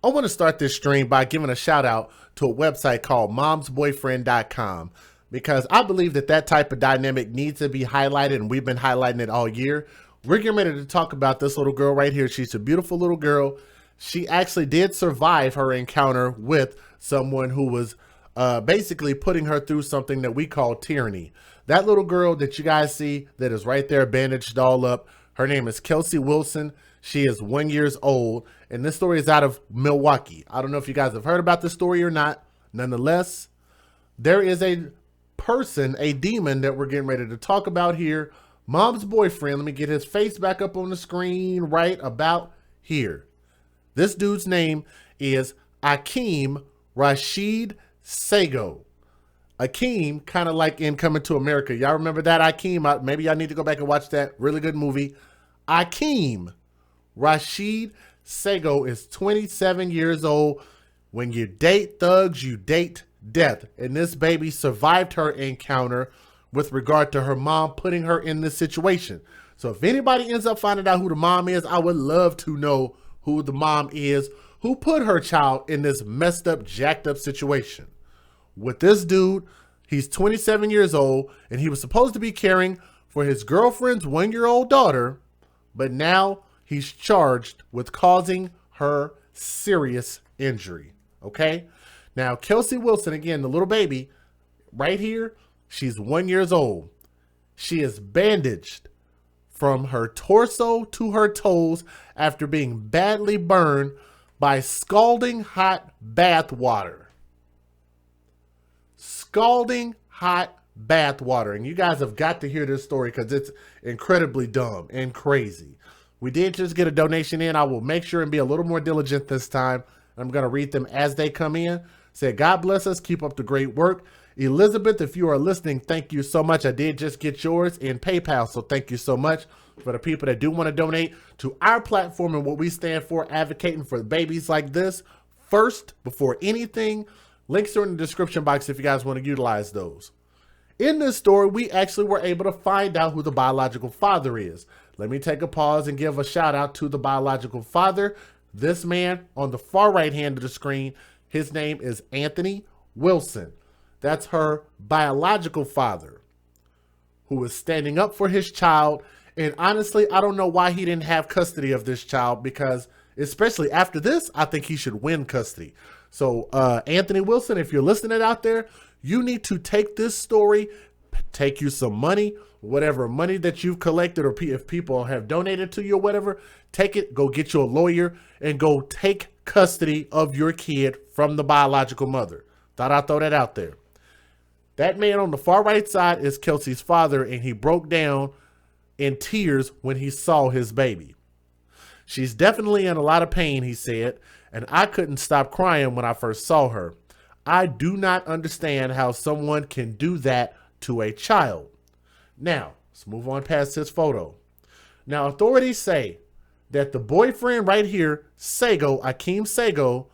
I want to start this stream by giving a shout out to a website called momsboyfriend.com because I believe that type of dynamic needs to be highlighted, and we've been highlighting it all year. We're getting ready to talk about this little girl right here. She's a beautiful little girl. She actually did survive her encounter with someone who was basically putting her through something that we call tyranny. That little girl that you guys see that is right there bandaged all up, her name is Kelsey Wilson. She is 1 year old, and this story is out of Milwaukee. I don't know if you guys have heard about this story or not. Nonetheless, there is a person, a demon that we're getting ready to talk about here. Mom's boyfriend. Let me get his face back up on the screen right about here. This dude's name is Akeem Rashid Saygo. Akeem, kind of like in Coming to America. Y'all remember that Akeem? Maybe y'all need to go back and watch that really good movie. Akeem Rashid Saygo is 27 years old. When you date thugs, you date death. And this baby survived her encounter with regard to her mom putting her in this situation. So if anybody ends up finding out who the mom is, I would love to know who the mom is, who put her child in this messed up, jacked up situation. With this dude, he's 27 years old, and he was supposed to be caring for his girlfriend's 1-year-old daughter, but now he's charged with causing her serious injury, okay? Now, Kelsey Wilson, again, the little baby, right here, she's 1 year old. She is bandaged from her torso to her toes after being badly burned by scalding hot bath water. Scalding hot bath water. And you guys have got to hear this story because it's incredibly dumb and crazy. We did just get a donation in. I will make sure and be a little more diligent this time. I'm going to read them as they come in. Say, God bless us. Keep up the great work. Elizabeth, if you are listening, thank you so much. I did just get yours in PayPal, so thank you so much. For the people that do want to donate to our platform and what we stand for, advocating for babies like this, first, before anything, links are in the description box if you guys want to utilize those. In this story, we actually were able to find out who the biological father is. Let me take a pause and give a shout out to the biological father. This man on the far right hand of the screen, his name is Anthony Wilson. That's her biological father who is standing up for his child. And honestly, I don't know why he didn't have custody of this child, because especially after this, I think he should win custody. So Anthony Wilson, if you're listening out there, you need to take this story, take you some money, whatever money that you've collected, or if people have donated to you or whatever, take it, go get you a lawyer and go take custody of your kid from the biological mother. Thought I'd throw that out there. That man on the far right side is Kelsey's father, and he broke down in tears when he saw his baby. She's definitely in a lot of pain, he said, and I couldn't stop crying when I first saw her. I do not understand how someone can do that to a child. Now, let's move on past this photo. Now, authorities say that the boyfriend right here, Saygo, Akeem Saygo,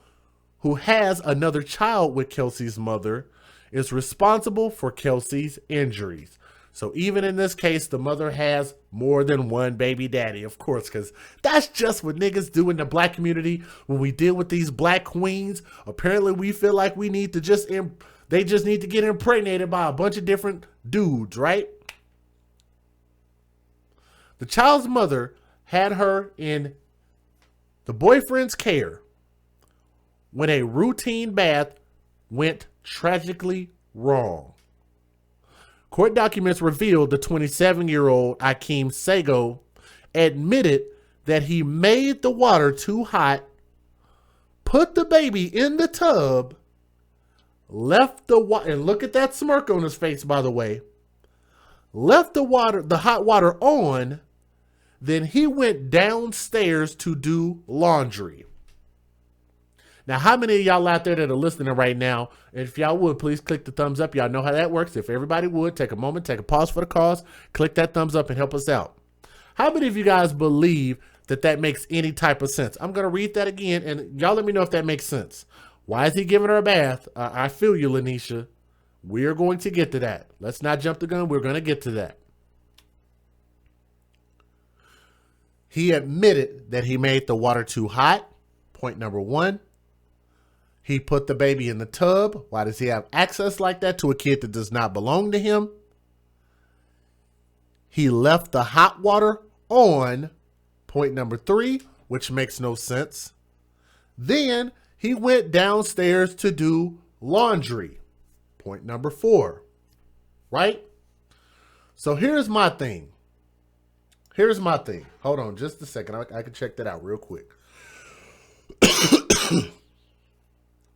who has another child with Kelsey's mother, is responsible for Kelsey's injuries. So even in this case, the mother has more than one baby daddy, of course, because that's just what niggas do in the black community when we deal with these black queens. Apparently, we feel like we need to they just need to get impregnated by a bunch of different dudes, right? The child's mother had her in the boyfriend's care when a routine bath went tragically wrong. Court documents revealed the 27-year-old Akeem Saygo admitted that he made the water too hot, put the baby in the tub, left the water, and look at that smirk on his face, by the way, left the hot water on, then he went downstairs to do laundry. Now, how many of y'all out there that are listening right now, and if y'all would, please click the thumbs up. Y'all know how that works. If everybody would, take a moment, take a pause for the cause, click that thumbs up and help us out. How many of you guys believe that makes any type of sense? I'm going to read that again, and y'all let me know if that makes sense. Why is he giving her a bath? I feel you, Lanisha. We're going to get to that. Let's not jump the gun. We're going to get to that. He admitted that he made the water too hot. Point number one. He put the baby in the tub. Why does he have access like that to a kid that does not belong to him? He left the hot water on, point number 3, which makes no sense. Then he went downstairs to do laundry, point number 4, right? So here's my thing. Hold on just a second. I can check that out real quick.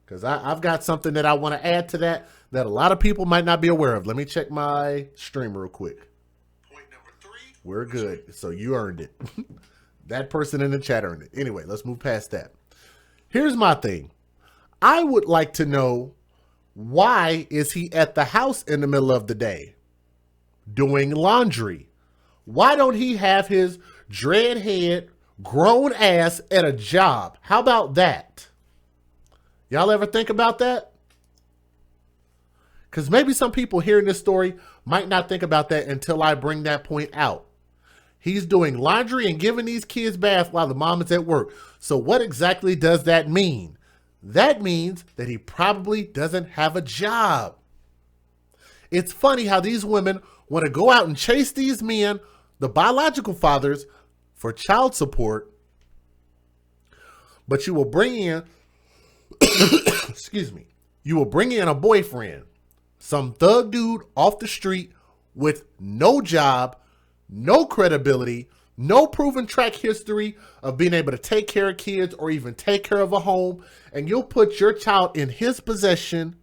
Because I've got something that I want to add to that a lot of people might not be aware of. Let me check my stream real quick. Point number 3. We're good. So you earned it. That person in the chat earned it. Anyway, let's move past that. Here's my thing. I would like to know, why is he at the house in the middle of the day doing laundry? Why don't he have his dreadhead grown ass at a job? How about that? Y'all ever think about that? Because maybe some people hearing this story might not think about that until I bring that point out. He's doing laundry and giving these kids baths while the mom is at work. So what exactly does that mean? That means that he probably doesn't have a job. It's funny how these women want to go out and chase these men, the biological fathers, for child support, but you will bring in excuse me, you will bring in a boyfriend, some thug dude off the street with no job, no credibility, no proven track history of being able to take care of kids or even take care of a home, and you'll put your child in his possession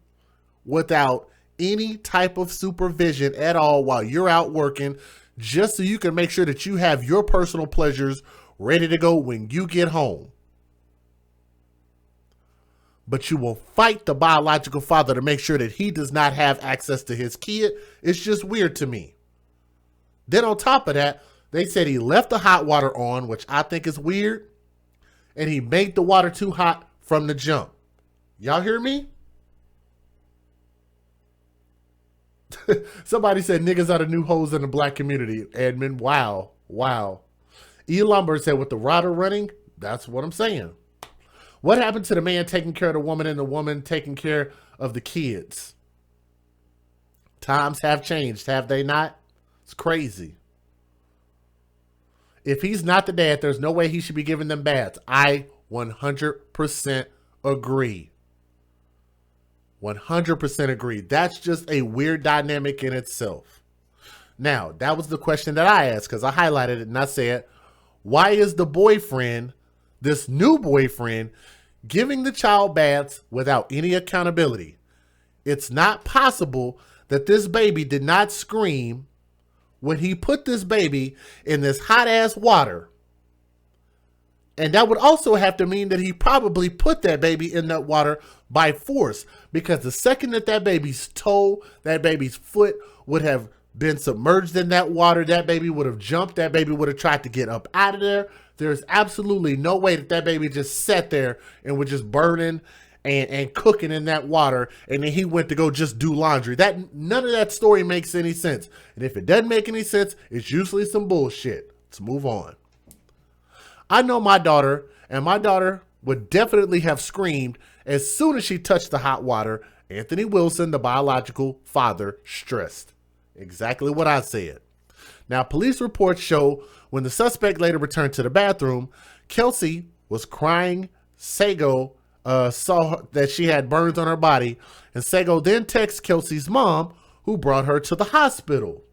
without any type of supervision at all while you're out working, just so you can make sure that you have your personal pleasures ready to go when you get home. But you will fight the biological father to make sure that he does not have access to his kid. It's just weird to me. Then on top of that, they said he left the hot water on, which I think is weird, and he made the water too hot from the jump. Y'all hear me? Somebody said niggas are the new hoes in the black community. Admin, wow. E. Lumber said with the water running, that's what I'm saying. What happened to the man taking care of the woman and the woman taking care of the kids? Times have changed, have they not? It's crazy. If he's not the dad, there's no way he should be giving them baths. I 100% agree. 100% agree. That's just a weird dynamic in itself. Now, that was the question that I asked because I highlighted it and I said, why is the boyfriend, this new boyfriend, giving the child baths without any accountability? It's not possible that this baby did not scream when he put this baby in this hot ass water. And that would also have to mean that he probably put that baby in that water by force, because the second that that baby's toe, that baby's foot would have been submerged in that water, that baby would have jumped, that baby would have tried to get up out of there. There's absolutely no way that that baby just sat there and was just burning and cooking in that water, and then he went to go just do laundry. None of that story makes any sense. And if it doesn't make any sense, it's usually some bullshit. Let's move on. I know my daughter, and my daughter would definitely have screamed as soon as she touched the hot water. Anthony Wilson, the biological father, stressed. Exactly what I said. Now, police reports show when the suspect later returned to the bathroom, Kelsey was crying. Saygo saw that she had burns on her body, and Saygo then texts Kelsey's mom, who brought her to the hospital.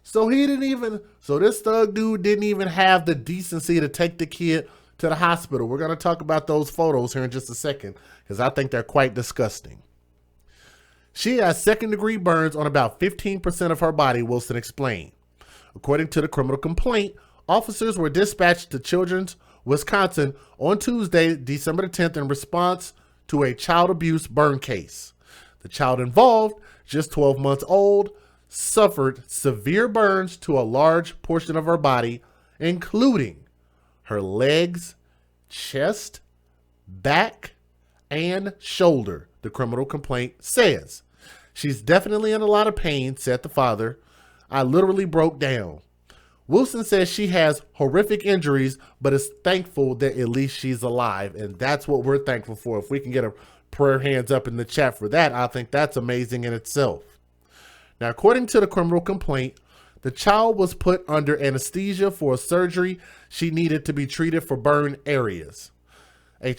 So this thug dude didn't even have the decency to take the kid to the hospital. We're going to talk about those photos here in just a second, because I think they're quite disgusting. She has second-degree burns on about 15% of her body, Wilson explained. According to the criminal complaint, officers were dispatched to Children's Wisconsin on Tuesday, December the 10th, in response to a child abuse burn case. The child involved, just 12 months old, suffered severe burns to a large portion of her body, including her legs, chest, back, and shoulder, the criminal complaint says. She's definitely in a lot of pain, said the father. I literally broke down. Wilson says she has horrific injuries, but is thankful that at least she's alive. And that's what we're thankful for. If we can get a prayer hands up in the chat for that, I think that's amazing in itself. Now, according to the criminal complaint, the child was put under anesthesia for a surgery she needed to be treated for burn areas. A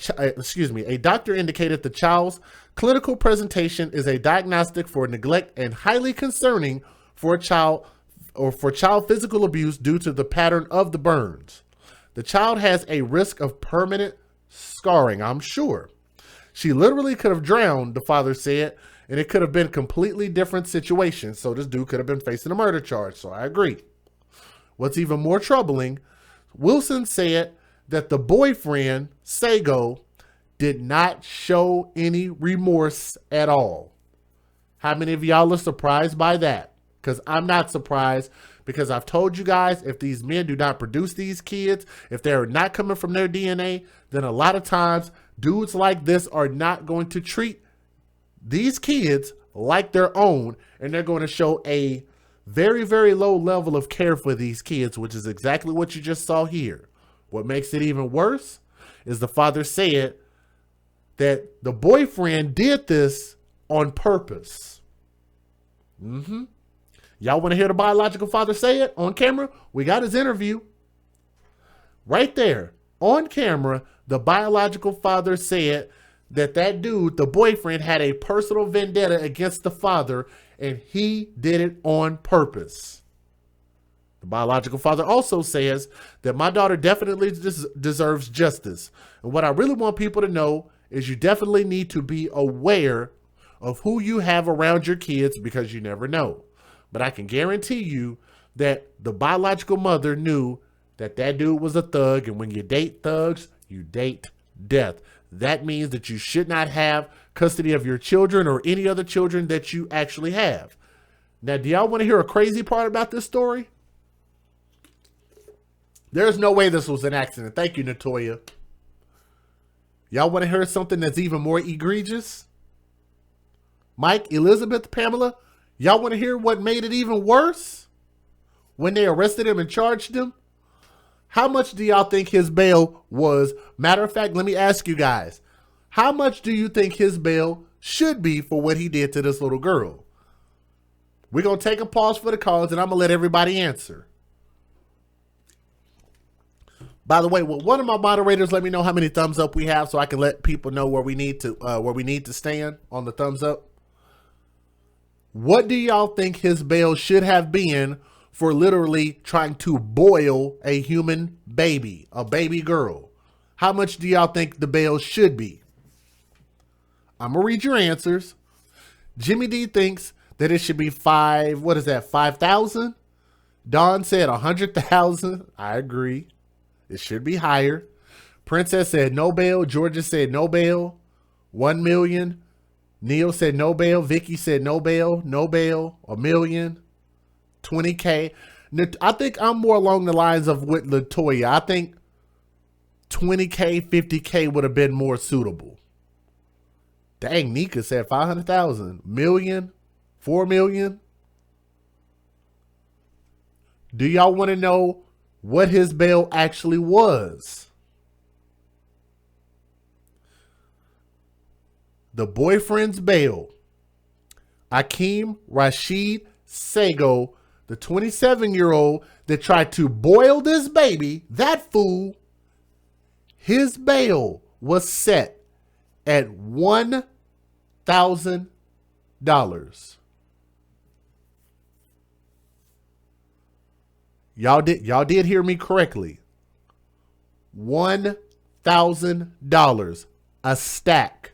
doctor indicated the child's clinical presentation is a diagnostic for neglect and highly concerning for a child or for child physical abuse due to the pattern of the burns. The child has a risk of permanent scarring, I'm sure. She literally could have drowned, the father said, and it could have been a completely different situation. So this dude could have been facing a murder charge. So I agree. What's even more troubling, Wilson said that the boyfriend, Saygo, did not show any remorse at all. How many of y'all are surprised by that? Because I'm not surprised, because I've told you guys, if these men do not produce these kids, if they're not coming from their DNA, then a lot of times dudes like this are not going to treat these kids like their own, and they're going to show a very, very low level of care for these kids, which is exactly what you just saw here. What makes it even worse is the father said that the boyfriend did this on purpose. Y'all want to hear the biological father say it on camera? We got his interview. Right there, on camera, the biological father said that dude, the boyfriend, had a personal vendetta against the father, and he did it on purpose. The biological father also says that my daughter definitely deserves justice. And what I really want people to know is you definitely need to be aware of who you have around your kids, because you never know. But I can guarantee you that the biological mother knew that dude was a thug, and when you date thugs, you date death. That means that you should not have custody of your children or any other children that you actually have. Now, do y'all want to hear a crazy part about this story? There's no way this was an accident. Thank you, Natoya. Y'all want to hear something that's even more egregious? Mike, Elizabeth, Pamela, y'all want to hear what made it even worse? When they arrested him and charged him? How much do y'all think his bail was? Matter of fact, let me ask you guys. How much do you think his bail should be for what he did to this little girl? We're going to take a pause for the calls, and I'm going to let everybody answer. By the way, will one of my moderators let me know how many thumbs up we have so I can let people know where we need to stand on the thumbs up? What do y'all think his bail should have been for literally trying to boil a human baby, a baby girl? How much do y'all think the bail should be? I'm going to read your answers. Jimmy D thinks that it should be 5,000? Dawn said 100,000. I agree. It should be higher. Princess said no bail. Georgia said no bail. 1 million. Neil said no bail. Vicky said no bail. No bail. 1 million. 20K. I think I'm more along the lines of with Latoya. I think 20K, 50K would have been more suitable. Dang, Nika said 500,000. Million? 4 million? Do y'all want to know what his bail actually was? The boyfriend's bail. Akeem Saygo, the 27-year-old that tried to boil this baby, that fool, his bail was set at $1,000. Y'all did hear me correctly. $1,000 a stack.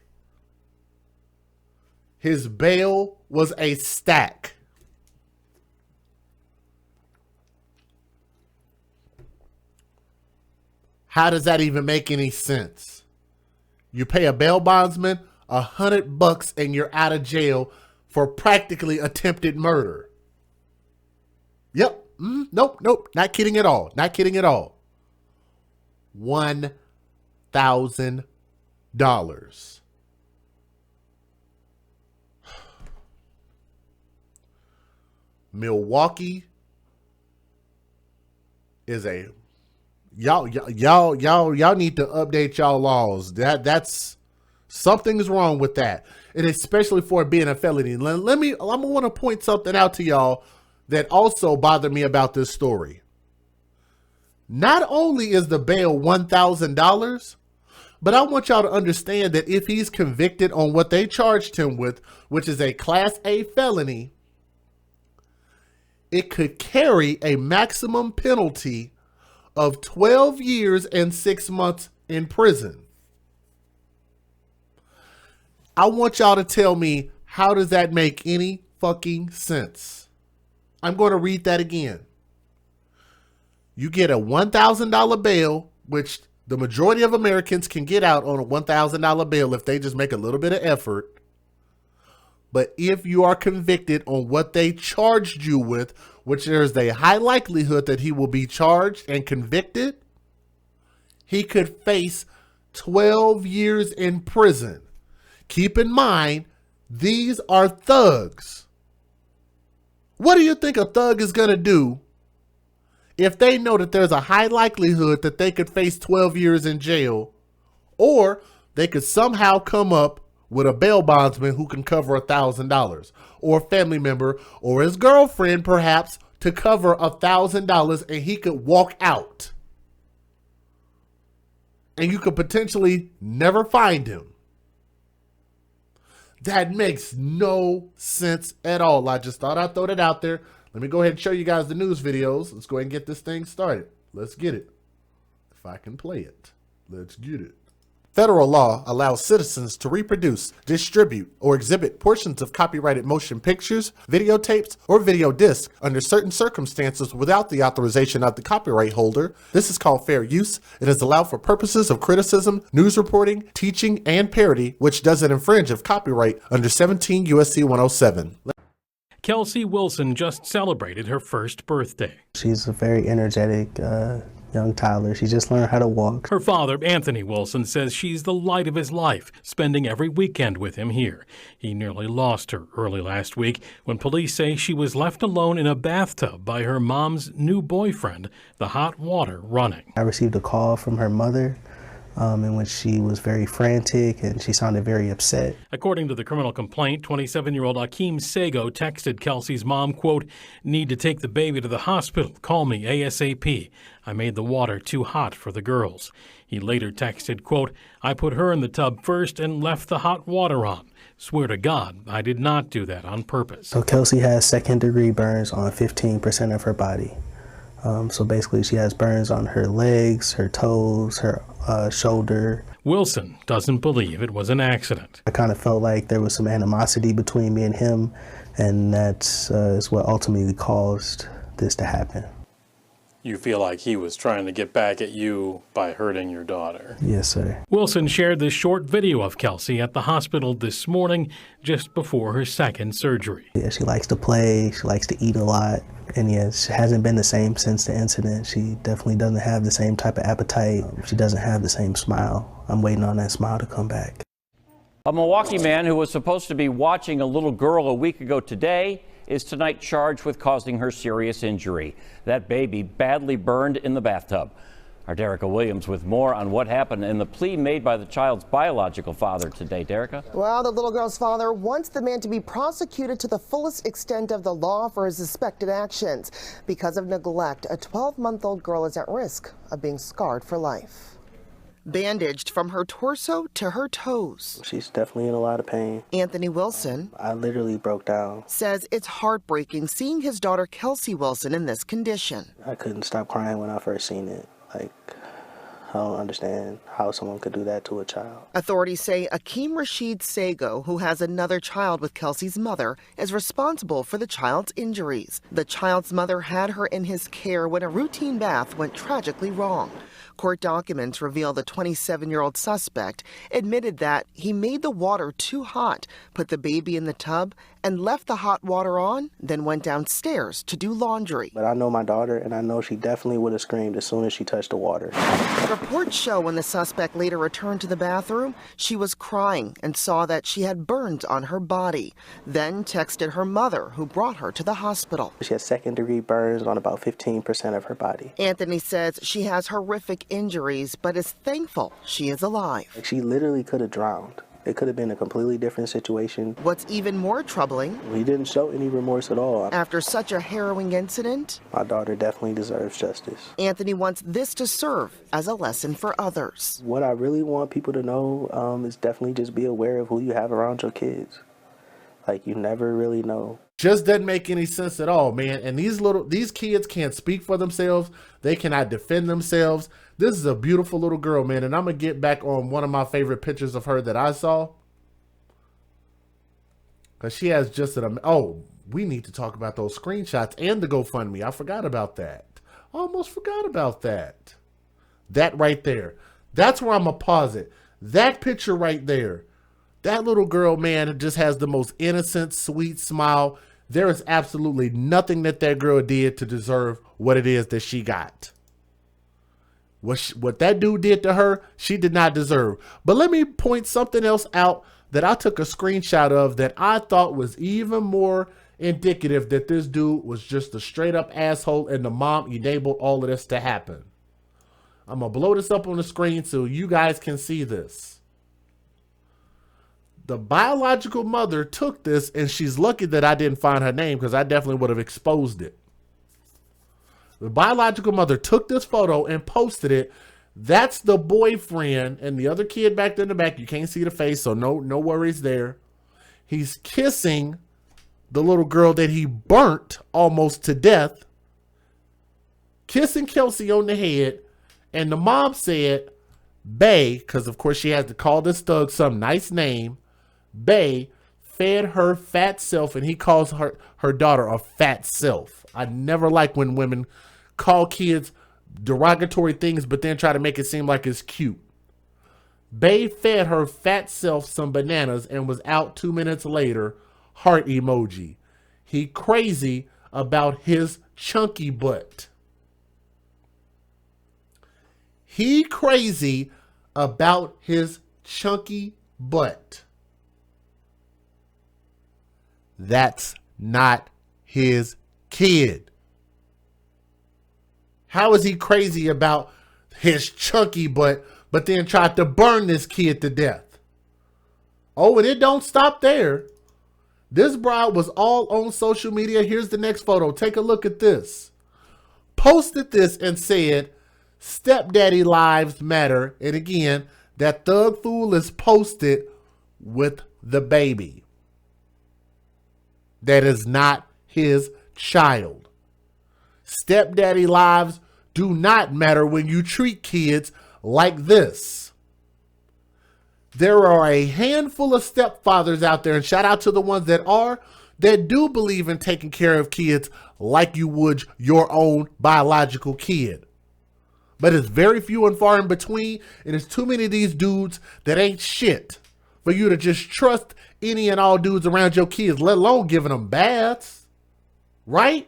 His bail was a stack. How does that even make any sense? You pay a bail bondsman $100 and you're out of jail for practically attempted murder. Yep. Nope. Not kidding at all. Not kidding at all. $1,000. Milwaukee is a y'all need to update y'all laws. That's something's wrong with that, and especially for it being a felony. I want to point something out to y'all that also bothered me about this story. Not only is the bail $1,000, but I want y'all to understand that if he's convicted on what they charged him with, which is a Class A felony, it could carry a maximum penalty of 12 years and 6 months in prison. I want y'all to tell me, how does that make any fucking sense? I'm going to read that again. You get a $1,000 bail, which the majority of Americans can get out on a $1,000 bail if they just make a little bit of effort. But if you are convicted on what they charged you with, which there's a high likelihood that he will be charged and convicted, he could face 12 years in prison. Keep in mind, these are thugs. What do you think a thug is going to do if they know that there's a high likelihood that they could face 12 years in jail, or they could somehow come up with a bail bondsman who can cover $1,000, or a family member or his girlfriend perhaps to cover $1,000, and he could walk out and you could potentially never find him? That makes no sense at all. I just thought I'd throw that out there. Let me go ahead and show you guys the news videos. Let's go ahead and get this thing started. Let's get it. If I can play it. Let's get it. Federal law allows citizens to reproduce, distribute, or exhibit portions of copyrighted motion pictures, videotapes, or video discs under certain circumstances without the authorization of the copyright holder. This is called fair use. It is allowed for purposes of criticism, news reporting, teaching, and parody, which doesn't infringe of copyright under 17 U.S.C. 107. Kelsey Wilson just celebrated her first birthday. She's a very energetic young toddler. She just learned how to walk. Her father, Anthony Wilson, says she's the light of his life, spending every weekend with him here. He nearly lost her early last week when police say she was left alone in a bathtub by her mom's new boyfriend, the hot water running. I received a call from her mother in which she was very frantic and she sounded very upset. According to the criminal complaint, 27-year-old Akeem Saygo texted Kelsey's mom, quote, "Need to take the baby to the hospital. Call me ASAP. I made the water too hot for the girls." He later texted, quote, "I put her in the tub first and left the hot water on. Swear to God, I did not do that on purpose." So Kelsey has second-degree burns on 15% of her body. So basically she has burns on her legs, her toes, her shoulder. Wilson doesn't believe it was an accident. I kind of felt like there was some animosity between me and him, and that's is what ultimately caused this to happen. You feel like he was trying to get back at you by hurting your daughter? Yes, sir. Wilson shared this short video of Kelsey at the hospital this morning, just before her second surgery. Yeah, she likes to play, she likes to eat a lot, and yes, she hasn't been the same since the incident. She definitely doesn't have the same type of appetite. She doesn't have the same smile. I'm waiting on that smile to come back. A Milwaukee man who was supposed to be watching a little girl a week ago today is tonight charged with causing her serious injury. That baby badly burned in the bathtub. Our Derica Williams with more on what happened and the plea made by the child's biological father today. Derica? Well, the little girl's father wants the man to be prosecuted to the fullest extent of the law for his suspected actions. Because of neglect, a 12-month-old girl is at risk of being scarred for life. Bandaged from her torso to her toes. She's definitely in a lot of pain. Anthony Wilson, I literally broke down. says it's heartbreaking seeing his daughter Kelsey Wilson in this condition. I couldn't stop crying when I first seen it. Like, I don't understand how someone could do that to a child. Authorities say Akeem Saygo, who has another child with Kelsey's mother, is responsible for the child's injuries. The child's mother had her in his care when a routine bath went tragically wrong. Court documents reveal the 27-year-old suspect admitted that he made the water too hot, put the baby in the tub, and left the hot water on, then went downstairs to do laundry. But I know my daughter, and I know she definitely would have screamed as soon as she touched the water. Reports show when the suspect later returned to the bathroom, she was crying and saw that she had burns on her body. Then texted her mother, who brought her to the hospital. She has second-degree burns on about 15% of her body. Anthony says she has horrific injuries, but is thankful she is alive. She literally could have drowned. It could have been a completely different situation. What's even more troubling, He didn't show any remorse at all. after such a harrowing incident, My daughter definitely deserves justice. Anthony wants this to serve as a lesson for others. What I really want people to know is definitely just be aware of who you have around your kids. Like, you never really know. Just doesn't make any sense at all, man. And these kids can't speak for themselves. They cannot defend themselves. This is a beautiful little girl, man. And I'm going to get back on one of my favorite pictures of her that I saw. Because she has just oh, we need to talk about those screenshots and the GoFundMe. I forgot about that. I almost forgot about that. That right there. That's where I'm going to pause it. That picture right there. That little girl, man, just has the most innocent, sweet smile. There is absolutely nothing that girl did to deserve what it is that she got. What that dude did to her, she did not deserve. But let me point something else out that I took a screenshot of that I thought was even more indicative that this dude was just a straight up asshole and the mom enabled all of this to happen. I'm going to blow this up on the screen so you guys can see this. The biological mother took this, and she's lucky that I didn't find her name because I definitely would have exposed it. The biological mother took this photo and posted it. That's the boyfriend, and the other kid back there in the back. You can't see the face, so no worries there. He's kissing the little girl that he burnt almost to death, kissing Kelsey on the head, and the mom said, Bay, because of course she has to call this thug some nice name, Bay fed her fat self, and he calls her daughter a fat self. I never like when women call kids derogatory things but then try to make it seem like it's cute. Bay fed her fat self some bananas and was out 2 minutes later. Heart emoji. He crazy about his chunky butt. He crazy about his chunky butt. That's not his kid. How is he crazy about his chunky butt, but then tried to burn this kid to death? Oh, and it don't stop there. This bride was all on social media. Here's the next photo. Take a look at this. Posted this and said, Stepdaddy lives matter. And again, that thug fool is posted with the baby. That is not his child. Stepdaddy lives do not matter when you treat kids like this. There are a handful of stepfathers out there, and shout out to the ones that do believe in taking care of kids like you would your own biological kid. But it's very few and far in between, and there's too many of these dudes that ain't shit for you to just trust any and all dudes around your kids, let alone giving them baths. Right?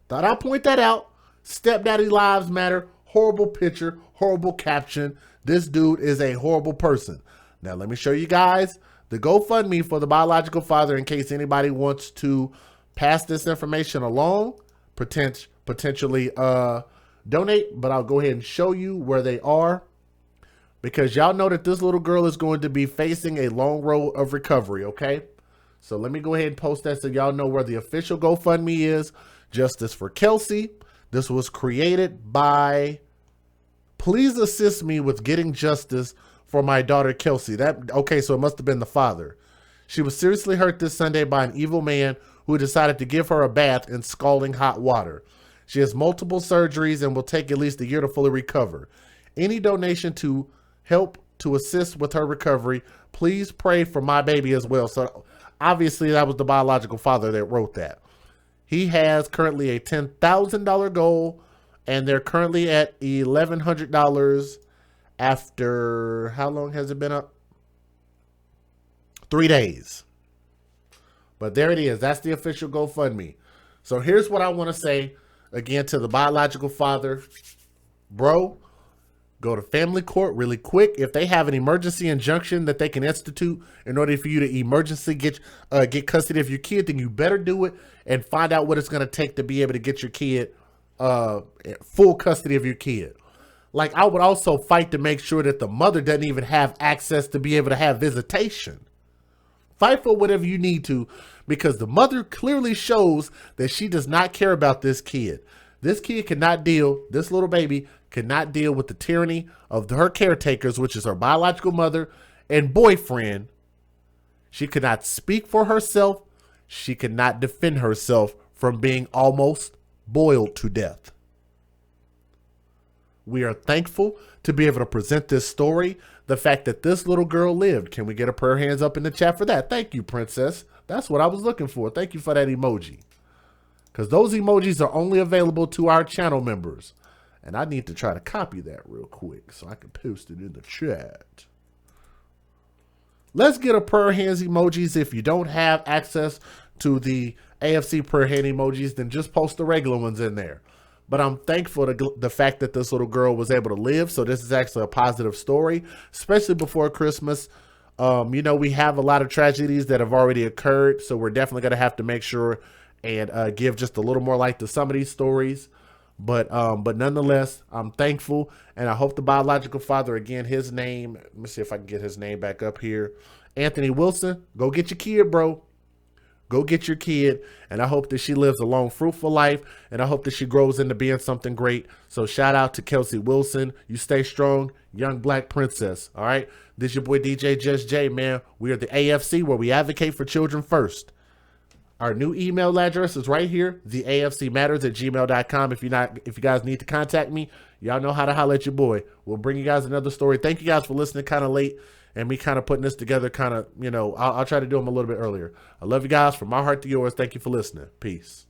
Thought I'd point that out. Stepdaddy lives matter. Horrible picture, horrible caption. This dude is a horrible person. Now let me show you guys the GoFundMe for the biological father in case anybody wants to pass this information along, potentially donate, but I'll go ahead and show you where they are because y'all know that this little girl is going to be facing a long road of recovery, okay? So let me go ahead and post that so y'all know where the official GoFundMe is. Justice for Kelsey. This was created by Please Assist Me with Getting Justice for My Daughter Kelsey. Okay, so it must have been the father. She was seriously hurt this Sunday by an evil man who decided to give her a bath in scalding hot water. She has multiple surgeries and will take at least a year to fully recover. Any donation to help to assist with her recovery, please pray for my baby as well. So obviously that was the biological father that wrote that. He has currently a $10,000 goal, and they're currently at $1,100 after, how long has it been up? 3 days. But there it is. That's the official GoFundMe. So here's what I want to say again to the biological father. Bro, go to family court really quick. If they have an emergency injunction that they can institute in order for you to emergency get custody of your kid, then you better do it and find out what it's going to take to be able to get your kid full custody of your kid. Like, I would also fight to make sure that the mother doesn't even have access to be able to have visitation. Fight for whatever you need to, because the mother clearly shows that she does not care about this kid. This kid cannot deal, this little baby cannot deal with the tyranny of her caretakers, which is her biological mother and boyfriend. She could not speak for herself. She could not defend herself from being almost boiled to death. We are thankful to be able to present this story. The fact that this little girl lived. Can we get a prayer hands up in the chat for that? Thank you, Princess. That's what I was looking for. Thank you for that emoji. Because those emojis are only available to our channel members. And I need to try to copy that real quick so I can post it in the chat. Let's get a prayer hands emojis. If you don't have access to the AFC prayer hand emojis, then just post the regular ones in there. But I'm thankful to the fact that this little girl was able to live. So this is actually a positive story, especially before Christmas. You know, we have a lot of tragedies that have already occurred. So we're definitely going to have to make sure and give just a little more light to some of these stories. But nonetheless, I'm thankful. And I hope the biological father, again, his name, let me see if I can get his name back up here. Anthony Wilson, go get your kid, bro. Go get your kid, and I hope that she lives a long, fruitful life, and I hope that she grows into being something great. So shout out to Kelsey Wilson. You stay strong, young black princess, all right? This your boy DJ Just J, man. We are the AFC, where we advocate for children first. Our new email address is right here, theafcmatters@gmail.com. If you guys need to contact me, y'all know how to holler at your boy. We'll bring you guys another story. Thank you guys for listening kind of late. And me kind of putting this together kind of, you know, I'll try to do them a little bit earlier. I love you guys. From my heart to yours, thank you for listening. Peace.